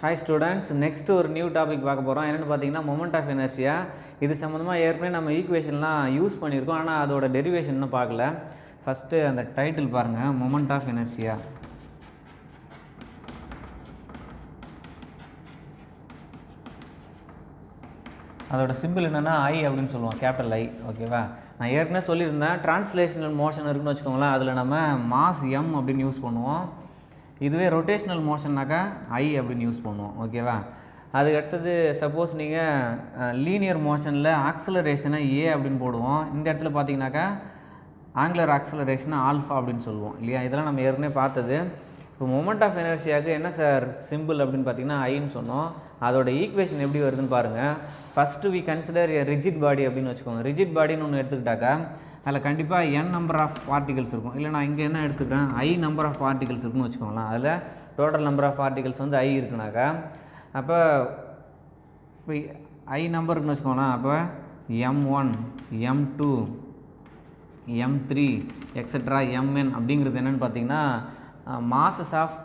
Hi students, next ஒரு new topic பார்க்க போகிறோம். என்னென்னு பார்த்தீங்கன்னா மொமெண்ட் ஆஃப் இனர்ஷியா. இது சம்மந்தமாக ஏற்கனவே நம்ம ஈக்குவேஷன்லாம் யூஸ் பண்ணியிருக்கோம், ஆனால் அதோட டெரிவேஷன் இன்னும் பார்க்கல. ஃபஸ்ட்டு அந்த டைட்டில் பாருங்கள், மொமெண்ட் ஆஃப் இனர்ஷியா. அதோட சிம்பிள் என்னென்னா ஐ அப்படின்னு சொல்லுவோம், கேபிட்டல் ஐ. ஓகேவா? நான் ஏற்கனவே சொல்லியிருந்தேன், டிரான்ஸ்லேஷனல் மோஷன் இருக்குன்னு வச்சுக்கோங்களேன், அதில் நம்ம மாஸ் எம் அப்படின்னு யூஸ் பண்ணுவோம். இதுவே ரொட்டேஷ்னல் மோஷன்னாக்கா ஐ அப்படின்னு யூஸ் பண்ணுவோம். ஓகேவா? அதுக்கு அடுத்தது சப்போஸ் நீங்கள் லீனியர் மோஷனில் ஆக்சலரேஷனை ஏ அப்படின்னு போடுவோம். இந்த இடத்துல பார்த்தீங்கன்னாக்கா ஆங்குலர் ஆக்சலரேஷனை ஆல்ஃபா அப்படின்னு சொல்லுவோம் இல்லையா? இதெல்லாம் நம்ம ஏற்கனவே பார்த்தது. இப்போ மொமெண்ட் ஆஃப் எனர்ஜியாவுக்கு என்ன சார் சிம்பிள் அப்படின்னு பார்த்தீங்கன்னா ஐன்னு சொன்னோம். அதோட ஈக்குவேஷன் எப்படி வருதுன்னு பாருங்கள். First we consider a rigid body அப்படின்னு வச்சுக்கோங்க. ரிஜிட் பாடின்னு ஒன்று எடுத்துக்கிட்டாக்கா அதில் கண்டிப்பாக n நம்பர் ஆஃப் பார்ட்டிகல்ஸ் இருக்கும். இல்லை நான் இங்கே என்ன எடுத்துக்கிறேன், ஐ நம்பர் ஆஃப் பார்ட்டிகல்ஸ் இருக்குன்னு வச்சுக்கோங்களேன். அதில் டோட்டல் நம்பர் ஆஃப் பார்ட்டிகல்ஸ் வந்து ஐ இருக்குனாக்கா, அப்போ இப்போ ஐ நம்பர் இருக்குன்னு வச்சுக்கோங்களேன். அப்போ m1 m2 m3 extra mn அப்படிங்கிறது என்னென்னு பார்த்தீங்கன்னா மாசஸ் ஆஃப்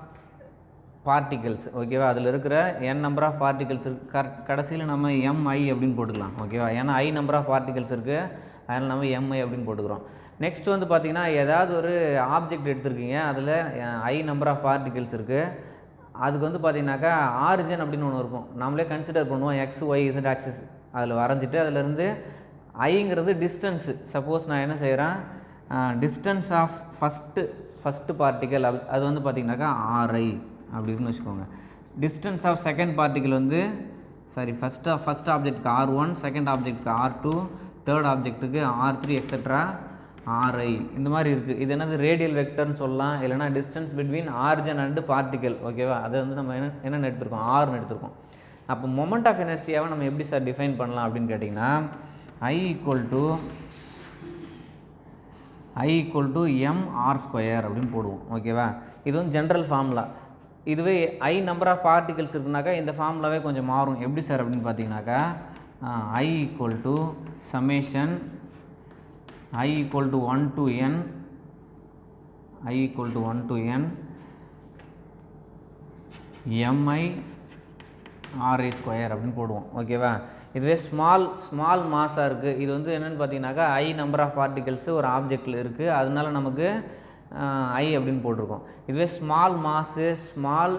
பார்ட்டிகல்ஸ். ஓகேவா? அதில் இருக்கிற n நம்பர் ஆஃப் பார்ட்டிகல்ஸ் இருக்கு. கடைசியில் நம்ம mi அப்படின்னு போட்டுக்கலாம். ஓகேவா? ஏன்னா ஐ நம்பர் ஆஃப் பார்ட்டிகல்ஸ் இருக்குது, அதனால் நம்ம mi அப்படின்னு போட்டுக்கிறோம். நெக்ஸ்ட் வந்து பார்த்திங்கன்னா ஏதாவது ஒரு ஆப்ஜெக்ட் எடுத்துருக்கீங்க, அதில் ஐ நம்பர் ஆஃப் பார்ட்டிகல்ஸ் இருக்குது. அதுக்கு வந்து பார்த்திங்கனாக்கா ஆரிஜின் அப்படின்னு ஒன்று இருக்கும். நம்மளே கன்சிடர் பண்ணுவோம், எக்ஸ் ஒய் இசட் ஆக்சிஸ் அதில் வரைஞ்சிட்டு அதிலேருந்து ஐங்கிறது டிஸ்டன்ஸு. சப்போஸ் நான் என்ன செய்கிறேன், டிஸ்டன்ஸ் ஆஃப் ஃபஸ்ட்டு பார்ட்டிக்கல் அது வந்து பார்த்திங்கனாக்கா ஆர்ஐ அப்படின்னு வச்சுக்கோங்க. டிஸ்டன்ஸ் ஆஃப் செகண்ட் பார்ட்டிக்கல் வந்து ஃபஸ்ட் ஆப்ஜெக்ட்டுக்கு R1, செகண்ட் ஆப்ஜெக்ட்டுக்கு R2, தேர்ட் ஆப்ஜெக்ட்டுக்கு R3 எக்ஸட்ரா RI. இந்த மாதிரி இருக்குது. இது என்னது ரேடியல் வெக்டர்னு சொல்லலாம், இல்லைனா distance between origin and particle. ஓகேவா? அதை வந்து நம்ம என்னென்னு எடுத்துருக்கோம், ஆர்னு எடுத்துருக்கோம். அப்போ மொமெண்ட் ஆஃப் எனர்ஜியாவை நம்ம எப்படி சார் டிஃபைன் பண்ணலாம் அப்படின்னு கேட்டிங்கன்னா I ஈக்குவல் டு mr² அப்படின்னு போடுவோம். ஓகேவா? இது வந்து ஜென்ரல் ஃபார்முலா. இதுவே ஐ நம்பர் ஆஃப் பார்ட்டிகல்ஸ் இருக்குனாக்கா இந்த ஃபார்முலாவே கொஞ்சம் மாறும். எப்படி சார் அப்படின்னு பார்த்தீங்கன்னாக்கா I equal to summation I equal to 1 to n mi RI² அப்படின்னு போடுவோம். ஓகேவா? இதுவே ஸ்மால் மாஸாக இருக்குது. இது வந்து என்னென்னு பார்த்தீங்கன்னாக்கா ஐ நம்பர் ஆஃப் பார்ட்டிகல்ஸு ஒரு ஆப்ஜெக்டில் இருக்குது, அதனால நமக்கு ஐ அப்படின்னு போட்டிருக்கோம். இதுவே small mass small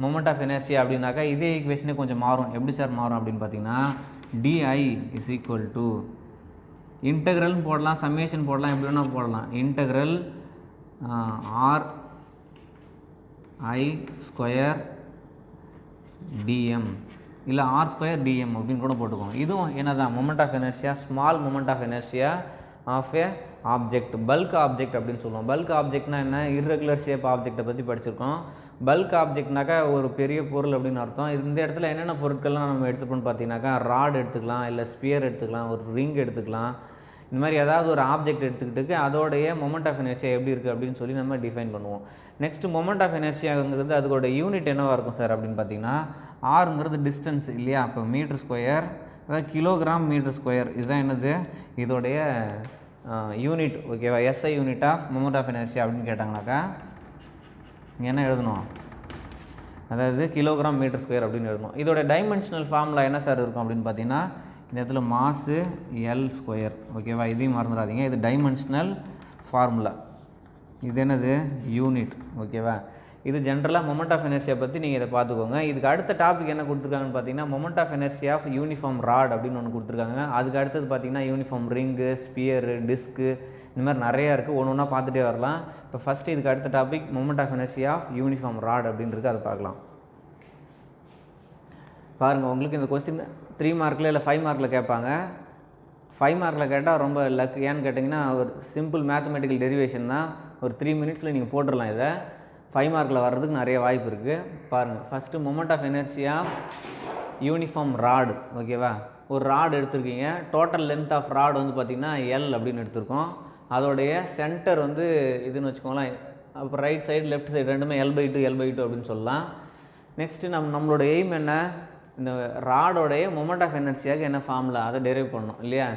moment of energy அப்படின்னாக்கா இதே ஈக்குவேஷனே கொஞ்சம் மாறும். எப்படி சார் மாறும் அப்படின்னு பார்த்தீங்கன்னா DI இஸ் ஈக்குவல் டு இன்டெக்ரல்னு போடலாம், சம்மேஷன் போடலாம், எப்படி வேணால் போடலாம். இன்டெக்ரல் RI² dm இல்லை R² dm அப்படின்னு கூட போட்டுக்கோங்க. இதுவும் என்ன தான் மொமெண்ட் ஆஃப் எனர்ஜியா, ஸ்மால் மொமெண்ட் ஆஃப் எனர்ஜியா of a object, bulk object அப்படின்னு சொல்லுவோம். பல்க் ஆப்ஜெக்ட்னா என்ன, இர்ரெகுலர் ஷேப் ஆப்ஜெக்டை பற்றி படிச்சிருக்கோம். பல்க் ஆப்ஜெக்ட்னாக்கா ஒரு பெரிய பொருள் அப்படின்னு அர்த்தம். இந்த இடத்துல என்னென்ன பொருட்கள்லாம் நம்ம எடுத்துப்போம்னு பார்த்தீங்கன்னாக்கா ராட் எடுத்துக்கலாம், இல்லை ஸ்பியர் எடுத்துக்கலாம், ஒரு ரிங் எடுத்துக்கலாம். இந்த மாதிரி ஏதாவது ஒரு ஆப்ஜெக்ட் எடுத்துக்கிட்டு அதோடைய மொமெண்ட் ஆஃப் எனர்ஜியா எப்படி இருக்குது அப்படின்னு சொல்லி நம்ம டிஃபைன் பண்ணுவோம். நெக்ஸ்ட் மொமெண்ட் ஆஃப் எனர்ஜியாங்கிறது அதோட யூனிட் என்னவாக இருக்கும் சார் அப்படின்னு பார்த்தீங்கன்னா ஆருங்கிறது டிஸ்டன்ஸ் இல்லையா? அப்போ மீட்டர்², அதாவது கிலோகிராம் மீட்டர்². இதுதான் என்னது இதோடைய யூனிட். ஓகேவா? SI unit of moment of energy அப்படின்னு கேட்டாங்கனாக்கா என்ன எழுதணும், அதாவது கிலோகிராம் மீட்டர்² அப்படின்னு எழுதணும். இதோட டைமென்ஷனல் ஃபார்முலா என்ன சார் இருக்கும் அப்படின்னு பார்த்தீங்கன்னா இந்த இடத்துல மாஸு L². ஓகேவா? இதையும் மறந்துடாதீங்க, இது டைமென்ஷனல் ஃபார்முலா. இது என்னது யூனிட். ஓகேவா? இது ஜென்ரலாக மொமெண்ட் ஆஃப் எனர்ஜியை பற்றி நீங்கள் இதை பார்த்துக்கோங்க. இதுக்கு அடுத்த டாபிக் என்ன கொடுத்துருக்காங்கன்னு பார்த்தீங்கன்னா moment of energy of uniform rod அப்படின்னு ஒன்று கொடுத்துருக்காங்க. அதுக்கு அடுத்தது பார்த்தீங்கன்னா யூனிஃபார்ம் ரிங்கு, ஸ்பியரு, டிஸ்க்கு, இந்த மாதிரி நிறையா இருக்குது. ஒன்று ஒன்றா பார்த்துட்டே வரலாம். இப்போ ஃபஸ்ட்டு இதுக்கு அடுத்த topic moment of energy of uniform rod அப்படின்றது அதை பார்க்கலாம். பாருங்கள், உங்களுக்கு இந்த கொஸ்டின் 3 மார்க்கில் இல்லை 5 மார்க்கில் கேட்பாங்க. 5 மார்க்கில் கேட்டால் ரொம்ப லக். ஏன்னு கேட்டிங்கன்னா ஒரு சிம்பிள் மேத்தமெட்டிக்கல் டெரிவேஷன் தான், ஒரு 3 மினிட்ஸில் நீங்கள் போட்டுடலாம். இதை 5 மார்க்கில் வர்றதுக்கு நிறைய வாய்ப்பு இருக்குது. பாருங்கள், first moment of energy of uniform rod. ஓகேவா? ஒரு ராடு எடுத்துருக்கீங்க, டோட்டல் லென்த் ஆஃப் ராடு வந்து பார்த்திங்கன்னா L அப்படின்னு எடுத்திருக்கோம். அதோடைய சென்டர் வந்து இதுன்னு வச்சுக்கோங்களேன். அப்போ ரைட் சைடு லெஃப்ட் சைடு ரெண்டுமே L/2 அப்படின்னு சொல்லலாம். நெக்ஸ்ட்டு நம்மளோட எய்ம் என்ன, இந்த ராடோடைய மொமெண்ட் ஆஃப் எனர்ஜியாக என்ன ஃபார்முலா அதை டெரைவ் பண்ணணும் இல்லையா?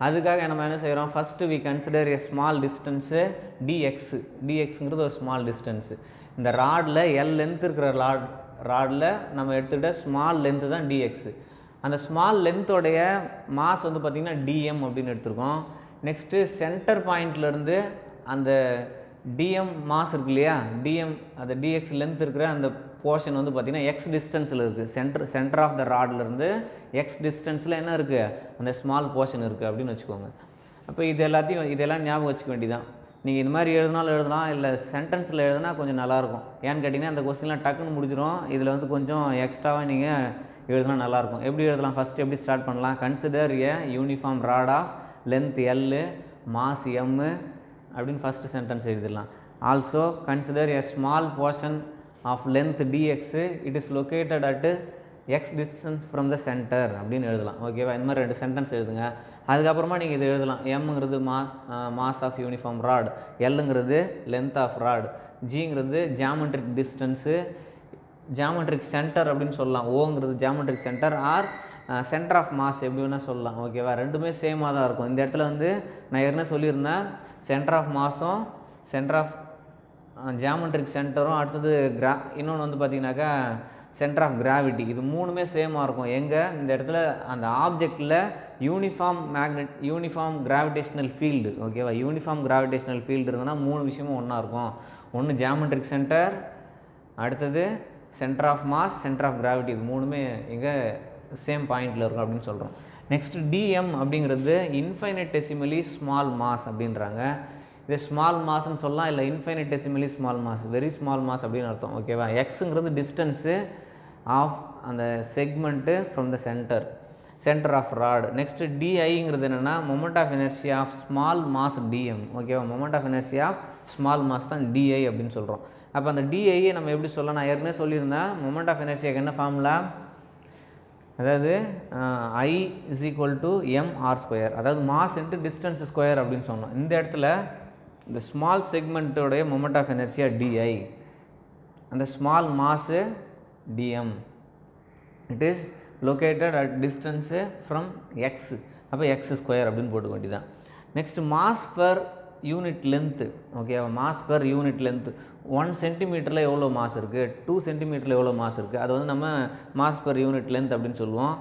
அதுக்காக நம்ம என்ன செய்கிறோம், first we consider a small distance டிஎக்ஸுங்கிறது ஒரு ஸ்மால் டிஸ்டன்ஸு. இந்த ராடில் L லென்த் இருக்கிற ராடில் நம்ம எடுத்துக்கிட்ட ஸ்மால் லென்த்து தான் டிஎக்ஸு. அந்த ஸ்மால் லென்த்தோடைய மாஸ் வந்து பார்த்திங்கன்னா டிஎம் அப்படின்னு எடுத்துருக்கோம். நெக்ஸ்ட்டு சென்டர் பாயிண்ட்லேருந்து அந்த டிஎம் மாஸ் இருக்கு இல்லையா, டிஎம் அந்த டிஎக்ஸ் லென்த் இருக்கிற அந்த போர்ஷன் வந்து பார்த்திங்கன்னா எக்ஸ் டிஸ்டன்ஸில் இருக்குது. சென்டர் ஆஃப் த ராட்லேருந்து எக்ஸ் டிஸ்டன்ஸில் என்ன இருக்குது, அந்த ஸ்மால் போர்ஷன் இருக்குது அப்படின்னு வச்சுக்கோங்க. அப்போ இதெல்லாம் ஞாபகம் வச்சுக்க வேண்டியதான். நீங்கள் இந்த மாதிரி எழுதினாலும் எழுதலாம், இல்லை சென்டென்ஸில் எழுதுனா கொஞ்சம் நல்லாயிருக்கும். ஏன்னு கேட்டிங்கன்னா அந்த கொஸ்டின்லாம் டக்குன்னு முடிஞ்சிடும். இதில் வந்து கொஞ்சம் எக்ஸ்ட்ராவாக நீங்கள் எழுதுனா நல்லாயிருக்கும். எப்படி எழுதலாம், ஃபஸ்ட்டு எப்படி ஸ்டார்ட் பண்ணலாம், consider a uniform rod of length L mass M அப்படின்னு ஃபஸ்ட்டு சென்டென்ஸ் எழுதிடலாம். Also consider a small portion of length dx it is located at x distance from the centre அப்படின்னு எழுதலாம். ஓகேவா, இந்த மாதிரி 2 சென்டென்ஸ் எழுதுங்க. அதுக்கப்புறமா நீங்கள் இது எழுதலாம். எம்ங்கிறது மாஸ் ஆஃப் யூனிஃபார்ம் ராட், எல்லுங்கிறது லென்த் ஆஃப் ராட், ஜிங்கிறது ஜியாமெட்ரிக் டிஸ்டன்ஸு, ஜியாமெட்ரிக் சென்டர் அப்படின்னு சொல்லலாம். ஓங்கிறது geometric centre or centre of mass எப்படி வேணால் சொல்லலாம். ஓகேவா, ரெண்டுமே சேமாக தான் இருக்கும். இந்த இடத்துல வந்து நான் ஏற்கனவே சொல்லியிருந்தேன், சென்டர் ஆஃப் மாஸும் சென்டர் ஆஃப் ஜியாமெட்ரிக் சென்டரும், அடுத்தது இன்னொன்று வந்து பார்த்திங்கனாக்கா சென்டர் ஆஃப் கிராவிட்டி, இது 3மே சேமாக இருக்கும். எங்கே, இந்த இடத்துல அந்த ஆப்ஜெக்டில் யூனிஃபார்ம் கிராவிடேஷ்னல் ஃபீல்டு. ஓகேவா, யூனிஃபார்ம் கிராவிடேஷ்னல் ஃபீல்டு இருந்ததுன்னா 3 விஷயமும் ஒன்றா இருக்கும். ஒன்று ஜியாமெட்ரிக் சென்டர், அடுத்தது centre of mass, centre of gravity, இது 3மே இங்கே சேம் பாயிண்டில் இருக்கும் அப்படின்னு சொல்கிறோம். நெக்ஸ்ட் டிஎம் அப்படிங்கிறது இன்ஃபைனட்டெசிமலி ஸ்மால் மாஸ் அப்படின்றாங்க. இது ஸ்மால் மாஸ்ன்னு சொல்லலாம், இல்லை infinitesimally small mass, very small mass அப்படின்னு அர்த்தம். ஓகேவா, எக்ஸுங்கிறது டிஸ்டன்ஸு ஆஃப் அந்த segment from the centre of rod. Next டிஐங்கிறது என்னென்னா moment of inertia of small mass DM. ஓகேவா, moment of inertia of small mass தான் டிஐ அப்படின்னு சொல்கிறோம். அப்போ அந்த டிஐயை நம்ம எப்படி சொல்லலாம், நான் ஏற்கனவே சொல்லியிருந்தேன், மொமெண்ட் ஆஃப் இனர்ஷியாக்கு என்ன ஃபார்முலா, அதாவது I is equal to mr², அதாவது மாஸ் இன்ட்டு டிஸ்டன்ஸ் ஸ்கொயர் அப்படின்னு சொன்னோம். இந்த இடத்துல இந்த ஸ்மால் செக்மெண்ட்டோடைய மொமெண்ட் ஆஃப் எனர்ஜியா டிஐ, அந்த small mass dm, it is located at distance from x, அப்போ x² அப்படின்னு போட்டுக்க வேண்டியதான். Next mass per unit length. ஓகேவா, மாஸ் பர் யூனிட் லென்த்து 1 சென்டிமீட்டரில் எவ்வளோ மாஸ் இருக்குது, 2 சென்டிமீட்டரில் எவ்வளோ மாஸ் இருக்குது, அது வந்து நம்ம மாஸ் பர் யூனிட் லென்த் அப்படின்னு சொல்லுவோம்.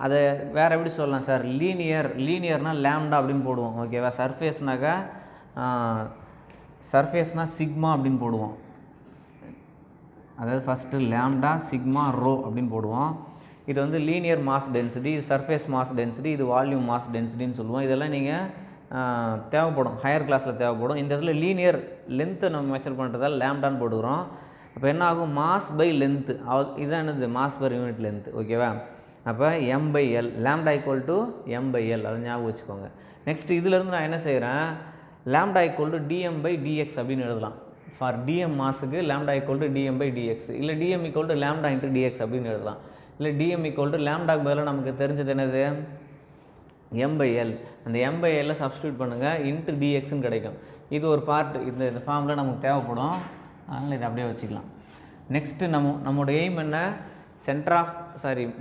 அதை வேறு எப்படி சொல்லலாம் சார், லீனியர்னால் லேம்டா அப்படின்னு போடுவோம். ஓகேவா, சர்ஃபேஸ்னால் சிக்மா அப்படின்னு போடுவோம். அதாவது ஃபஸ்ட்டு லேம்டா சிக்மா ரோ அப்படின்னு போடுவோம். இது வந்து லீனியர் மாஸ் டென்சிட்டி, இது சர்ஃபேஸ் மாஸ் டென்சிட்டி, இது வால்யூம் மாஸ் டென்சிட்டின்னு சொல்லுவோம். இதெல்லாம் நீங்கள் தேவைப்படும், ஹையர் கிளாஸில் தேவைப்படும். இந்த இடத்துல லீனியர் லென்த்தை நம்ம மெஷர் பண்ணுறதால லேம்டான்னு போட்டுக்கிறோம். அப்போ என்ன ஆகும், மாஸ் பை லென்த்து, இதுதான் என்னது மாஸ் பர் யூனிட் லென்த்து. ஓகேவா, அப்போ m/l, lambda equal to m/l, அதை ஞாபகம் வச்சுக்கோங்க. நெக்ஸ்ட் இதிலேருந்து நான் என்ன செய்கிறேன், லேம்டா ஈக்குவல் டு dm/dx அப்படின்னு எழுதலாம். ஃபார் dm மாஸுக்கு லேம்டா ஈக்குவல் டு dm/dx, இல்லை dm equal to lambda into dx அப்படின்னு எழுதலாம். இல்லை dm ஈக்குவல் டு லேம்டாக்கு பதிலாக நமக்கு தெரிஞ்சது என்னது, m/l, அந்த m/l சப்ஸ்டியூட் பண்ணுங்கள், இன்ட்டு dxன்னு கிடைக்கும். இது ஒரு பார்ட், இந்த ஃபார்மில் நமக்கு தேவைப்படும், அதனால் இதை அப்படியே வச்சுக்கலாம். நெக்ஸ்ட்டு நம்மளோட எய்ம் என்ன,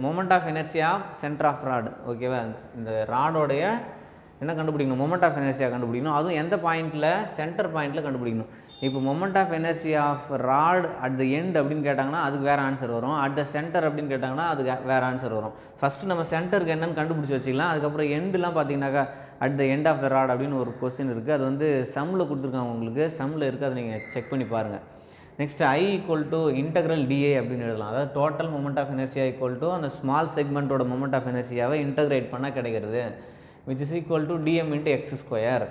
moment of energy of centre of rod. ஓகேவா, இந்த ராடோடைய என்ன கண்டுபிடிக்கணும், மொமெண்ட் ஆஃப் எனர்ஜியாக கண்டுபிடிக்கணும். அதுவும் எந்த பாயிண்ட்டில், சென்டர் பாயிண்ட்டில் கண்டுபிடிக்கணும். இப்போ moment of energy of rod at the end அப்படின்னு கேட்டாங்கன்னா அதுக்கு வேறு ஆன்சர் வரும். அட் த சென்டர் அப்படின்னு கேட்டாங்கன்னா அதுக்கு வேறு ஆன்சர் வரும். ஃபஸ்ட்டு நம்ம சென்டருக்கு என்னென்னு கண்டுபிடிச்சி வச்சுக்கலாம். அதுக்கப்புறம் எண்டுலாம் பார்த்தீங்கன்னாக்கா at the end of the rod அப்படின்னு ஒரு கொஸ்டின் இருக்குது. அது வந்து சம்மில் கொடுத்துருக்காங்க, உங்களுக்கு சம்மில் இருக்குது, அதை நீங்கள் செக் பண்ணி பாருங்கள். Next I equal to integral dA அப்படின்னு எழுதலாம். அதாவது total moment of inertia equal to அந்த ஸ்மால் செக்மெண்ட்டோட மொமெண்ட் ஆஃப் எனர்ஜியாவை இன்டெகிரேட் பண்ணால் கிடைக்கிறது, which is equal to dm into x².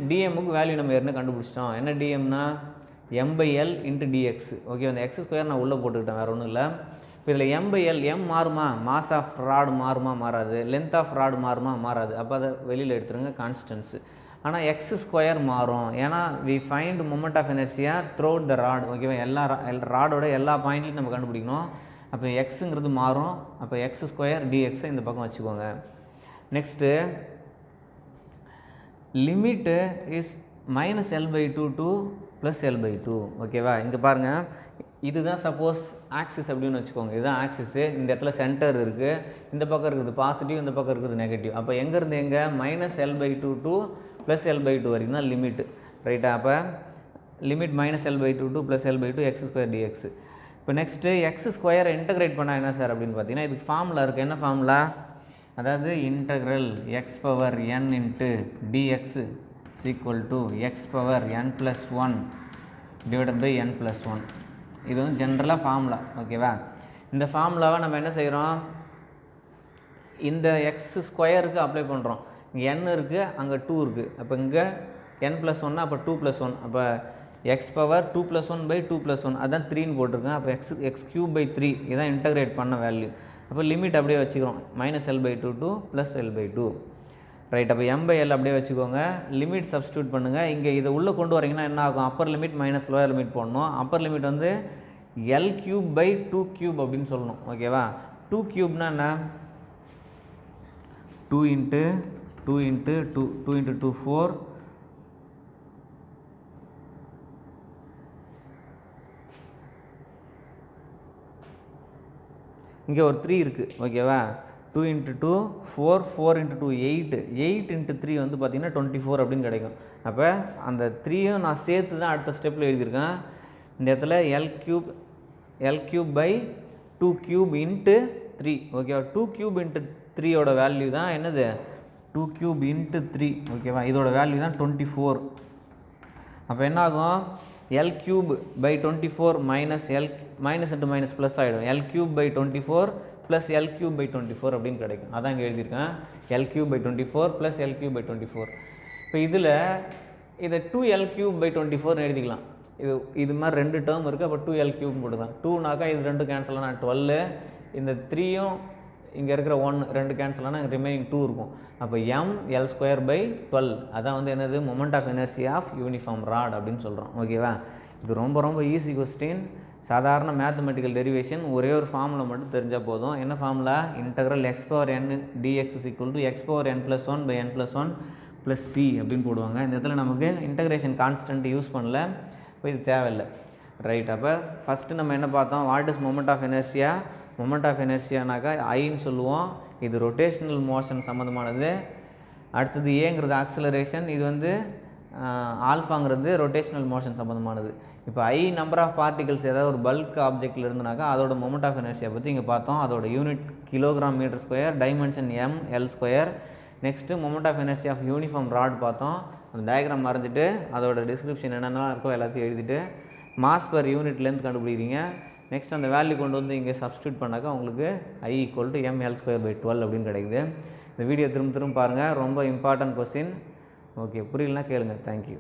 டிஎம்முக்கு வேல்யூ நம்ம ஏற்கனவே கண்டுபிடிச்சிட்டோம். என்ன டிஎம்னா m/l into dx. ஓகே, அந்த x² நான் உள்ளே போட்டுக்கிட்டேன், வேறு ஒன்றும் இல்லை. இப்போ இதில் m/l, m மாறுமா, மாஸ் ஆஃப் ராடு மாறுமா, மாறாது. லென்த் ஆஃப் ராடு மாறுமா, மாறாது. அப்போ அதை வெளியில் எடுத்துருங்க, கான்ஸ்டன்ஸு. ஆனால் x² மாறும், ஏன்னா we find moment of inertia throughout the rod. ஓகேவா, ராடோட எல்லா பாயிண்ட்லையும் நம்ம கண்டுபிடிக்கணும். அப்போ எக்ஸுங்கிறது மாறும். அப்போ x² dx இந்த பக்கம் வச்சுக்கோங்க. Next limit is -l/2 to +l/2. ஓகேவா, இங்கே பாருங்கள், இதுதான் சப்போஸ் ஆக்சிஸ் அப்படின்னு வச்சுக்கோங்க. இதுதான் ஆக்சிஸு. இந்த இடத்துல சென்டர் இருக்குது, இந்த பக்கம் இருக்குது பாசிட்டிவ், இந்த பக்கம் இருக்குது நெகட்டிவ். அப்போ எங்கேருந்து எங்கே, -l/2 to +l/2 வரைக்கும் தான் லிமிட்டு, ரைட்டா. அப்போ limit -l/2 to +l/2 x² dx. இப்போ நெக்ஸ்ட்டு எக்ஸ் ஸ்கொயரை இன்டகிரேட் பண்ணால் என்ன சார் அப்படின்னு பார்த்தீங்கன்னா இதுக்கு ஃபார்முலா இருக்குது. என்ன ஃபார்முலா? அதாவது integral x power n into dx is equal to x power n+1 divided by n+1. இது வந்து ஜென்ரலாக ஃபார்முலா. ஓகேவா? இந்த ஃபார்முலாவை நம்ம என்ன செய்கிறோம்? இந்த எக்ஸ் ஸ்கொயருக்கு அப்ளை பண்ணுறோம். இங்கே n இருக்குது, அங்கே 2 இருக்குது. அப்போ இங்கே n+1 அப்போ 2+1. அப்போ எக்ஸ் பவர் 2+1 பை 2+1 அதுதான் 3ன்னு போட்டிருக்கேன். அப்போ எக்ஸ் கியூப் பை 3 இதான் இன்டகிரேட் பண்ண வேல்யூ. அப்போ லிமிட் அப்படியே வச்சுக்கிறோம், -L/2 to +L/2. ரைட். அப்போ m/L அப்படியே வச்சுக்கோங்க. லிமிட் சப்ஸ்டியூட் பண்ணுங்கள். இங்கே இதை உள்ளே கொண்டு வரீங்கன்னா என்ன ஆகும்? Upper limit minus lower limit போடணும். அப்பர் லிமிட் வந்து L3/2³ அப்படின்னு சொல்லணும். ஓகேவா? 2 கியூப்னா என்ன? 2 × 2 × 2 2 × 2 4. இங்கே ஒரு 3 இருக்குது. ஓகேவா? 2 × 2 4 4 × 2 8 8 × 3 வந்து பார்த்திங்கன்னா 24 அப்படின்னு கிடைக்கும். அப்போ அந்த 3யும் நான் சேர்த்து தான் அடுத்த ஸ்டெப்பில் எழுதியிருக்கேன். இந்த இடத்துல L3/2³ × 3. ஓகேவா? 2³ × 3யோட வேல்யூ தான் என்னது? 2³ × 3. ஓகேவா? இதோட வேல்யூ தான் 24. அப்போ என்ன ஆகும்? L3/24 minus into minus plus ஆகிடும். L3/24 ப்ளஸ் L3/24 அப்படின்னு கிடைக்கும். அதான் இங்கே எழுதியிருக்கேன், L3/24 ப்ளஸ் L3/24. இப்போ இதில் இதை 2L3/24 எழுதிக்கலாம். இது மாதிரி 2 டேர்ம் இருக்குது. அப்போ 2L3 போட்டுக்கலாம். 2னாக்கா இது 2 கேன்சல் ஆனால் 12. இந்த 3யும் இங்கே இருக்கிற 1 2 கேன்சல் ஆனால் ரிமைனிங் 2 இருக்கும். அப்போ mL²/12 அதான் வந்து என்னது? Moment of energy of uniform rod அப்படின்னு சொல்கிறோம். ஓகேவா? இது ரொம்ப ஈஸி கொஸ்டின். சாதாரண மேத்தமெட்டிக்கல் டெரிவேஷன். ஒரே ஒரு ஃபார்முலா மட்டும் தெரிஞ்சால் போதும். என்ன formula? Integral x/n dx = x/n+1 n+1 + c அப்படின்னு போடுவாங்க. இந்த இடத்துல நமக்கு இன்டகிரேஷன் கான்ஸ்டன்ட் யூஸ் பண்ணல, இப்போ இது தேவையில்லை. ரைட். அப்போ ஃபஸ்ட்டு நம்ம என்ன பார்த்தோம்? What is moment of inertia? Moment of எனர்ஜியானாக்கா ஐன்னு சொல்லுவோம். இது ரொட்டேஷ்னல் மோஷன் சம்மந்தமானது. அடுத்தது ஏங்கிறது ஆக்சலரேஷன். இது வந்து ஆல்ஃபாங்கிறது ரொட்டேஷ்னல் மோஷன் சம்மந்தமானது. இப்போ ஐ நம்பர் ஆஃப் பார்ட்டிகல்ஸ் ஏதாவது ஒரு பல்க் ஆப்ஜெக்டில் இருந்துனாக்கா அதோட மொமெண்ட் ஆஃப் எனர்ஜியை பற்றி இங்கே பார்த்தோம். அதோட unit kg/m², dimension mL². Next moment of energy of uniform rod பார்த்தோம். அந்த டயக்ராம் மறைஞ்சிட்டு அதோட டிஸ்கிரிப்ஷன் என்னென்னலாம் இருக்கோ எல்லாத்தையும் எழுதிட்டு மாஸ் பர் யூனிட் லென்த் கண்டுபிடிக்கிறீங்க. நெக்ஸ்ட் அந்த வேல்யூ கொண்டு வந்து இங்கே சப்ஸ்டியூட் பண்ணாக்கா உங்களுக்கு I = mL²/12 அப்படின்னு கிடைக்குது. இந்த வீடியோ திரும்ப பாருங்கள். ரொம்ப இம்பார்ட்டன்ட் கொஸ்டின். ஓகே, புரியலனா கேளுங்க. தேங்க்யூ.